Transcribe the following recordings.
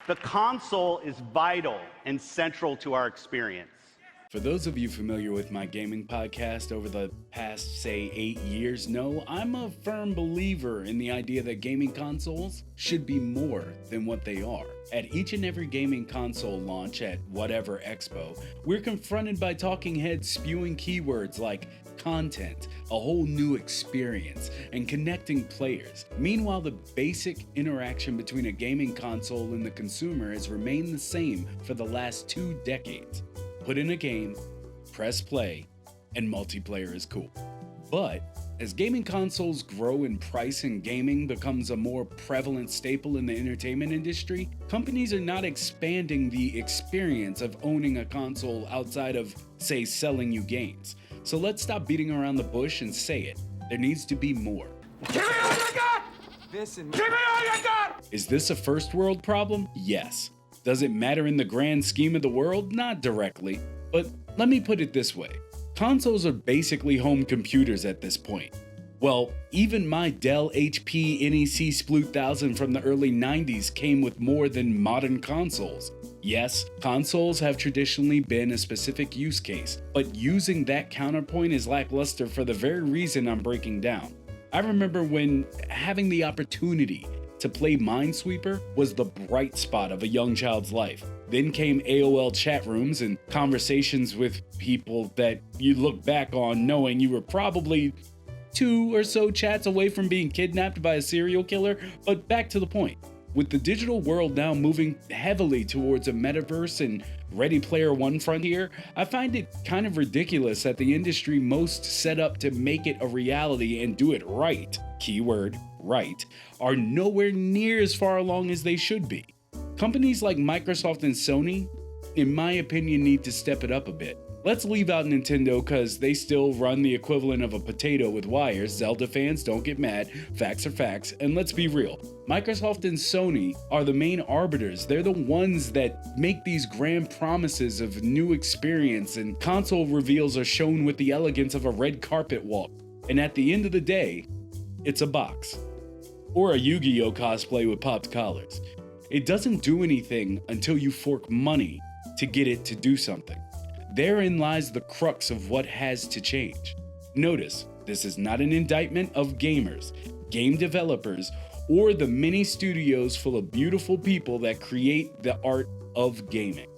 The console is vital and central to our experience. For those of you familiar with my gaming podcast over the past, say, 8 years, know I'm a firm believer in the idea that gaming consoles should be more than what they are. At each and every gaming console launch at whatever expo, we're confronted by talking heads spewing keywords like content, a whole new experience, and connecting players. Meanwhile, the basic interaction between a gaming console and the consumer has remained the same for the last 2 decades. Put in a game, press play, and multiplayer is cool. But as gaming consoles grow in price and gaming becomes a more prevalent staple in the entertainment industry, companies are not expanding the experience of owning a console outside of, say, selling you games. So let's stop beating around the bush and say it. There needs to be more. Give me all you got! Give me all you got! Is this a first world problem? Yes. Does it matter in the grand scheme of the world? Not directly. But let me put it this way. Consoles are basically home computers at this point. Well, even my Dell HP NEC Sploot 1000 from the early 90s came with more than modern consoles. Yes, consoles have traditionally been a specific use case, but using that counterpoint is lackluster for the very reason I'm breaking down. I remember when having the opportunity to play Minesweeper was the bright spot of a young child's life. Then came AOL chat rooms and conversations with people that you look back on knowing you were probably 2 or so chats away from being kidnapped by a serial killer. But back to the point. With the digital world now moving heavily towards a metaverse and Ready Player One frontier, I find it kind of ridiculous that the industry most set up to make it a reality and do it right, keyword right, are nowhere near as far along as they should be. Companies like Microsoft and Sony, in my opinion, need to step it up a bit. Let's leave out Nintendo because they still run the equivalent of a potato with wires. Zelda fans, don't get mad. Facts are facts. And let's be real. Microsoft and Sony are the main arbiters. They're the ones that make these grand promises of new experience, and console reveals are shown with the elegance of a red carpet walk. And at the end of the day, it's a box. Or a Yu-Gi-Oh cosplay with popped collars. It doesn't do anything until you fork money to get it to do something. Therein lies the crux of what has to change. Notice, this is not an indictment of gamers, game developers, or the many studios full of beautiful people that create the art of gaming.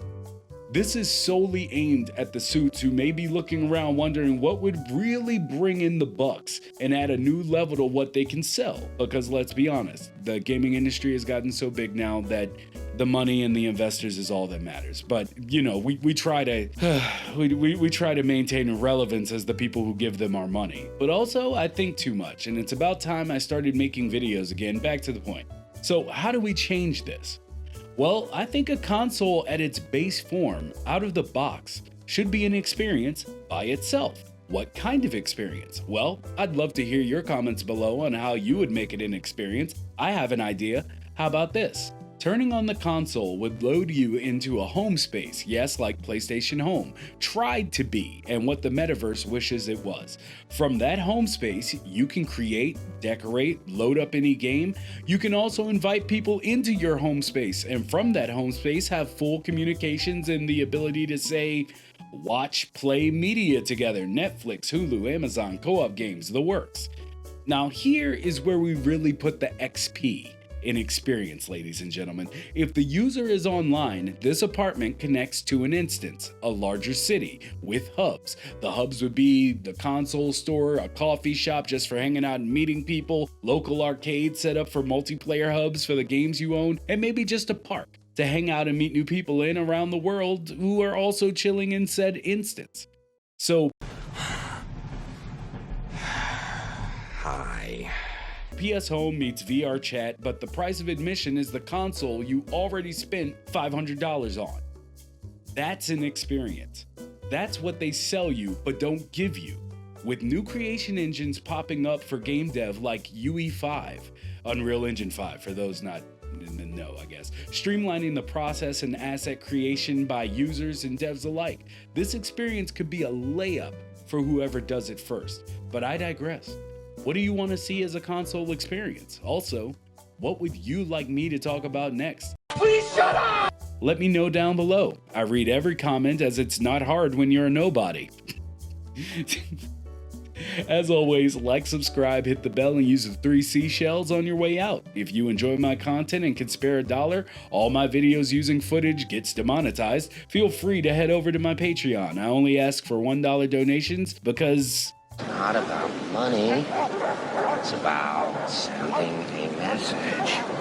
This is solely aimed at the suits who may be looking around wondering what would really bring in the bucks and add a new level to what they can sell. Because let's be honest, the gaming industry has gotten so big now that the money and the investors is all that matters. But you know, we try to we try to maintain relevance as the people who give them our money. But also, I think too much, and it's about time I started making videos again. Back to the point. So how do we change this? Well, I think a console at its base form, out of the box, should be an experience by itself. What kind of experience? Well, I'd love to hear your comments below on how you would make it an experience. I have an idea. How about this? Turning on the console would load you into a home space, yes, like PlayStation Home tried to be, and what the metaverse wishes it was. From that home space, you can create, decorate, load up any game. You can also invite people into your home space, and from that home space have full communications and the ability to say, watch, play media together, Netflix, Hulu, Amazon, co-op games, the works. Now here is where we really put the XP in experience, ladies and gentlemen. If the user is online, this apartment connects to an instance, a larger city, with hubs. The hubs would be the console store, a coffee shop just for hanging out and meeting people, local arcades set up for multiplayer hubs for the games you own, and maybe just a park to hang out and meet new people in around the world who are also chilling in said instance. So, Hi. PS Home meets VR chat, but the price of admission is the console you already spent $500 on. That's an experience. That's what they sell you but don't give you. With new creation engines popping up for game dev like UE5, Unreal Engine 5 for those not in the know, I guess, streamlining the process and asset creation by users and devs alike. This experience could be a layup for whoever does it first, but I digress. What do you want to see as a console experience? Also, what would you like me to talk about next? Please shut up! let me know down below. I read every comment as it's not hard when you're a nobody. As always, like, subscribe, hit the bell, and use the 3 seashells on your way out. If you enjoy my content and can spare $1, all my videos using footage gets demonetized. Feel free to head over to my Patreon. I only ask for $1 donations because It's not about money. It's about sending a message.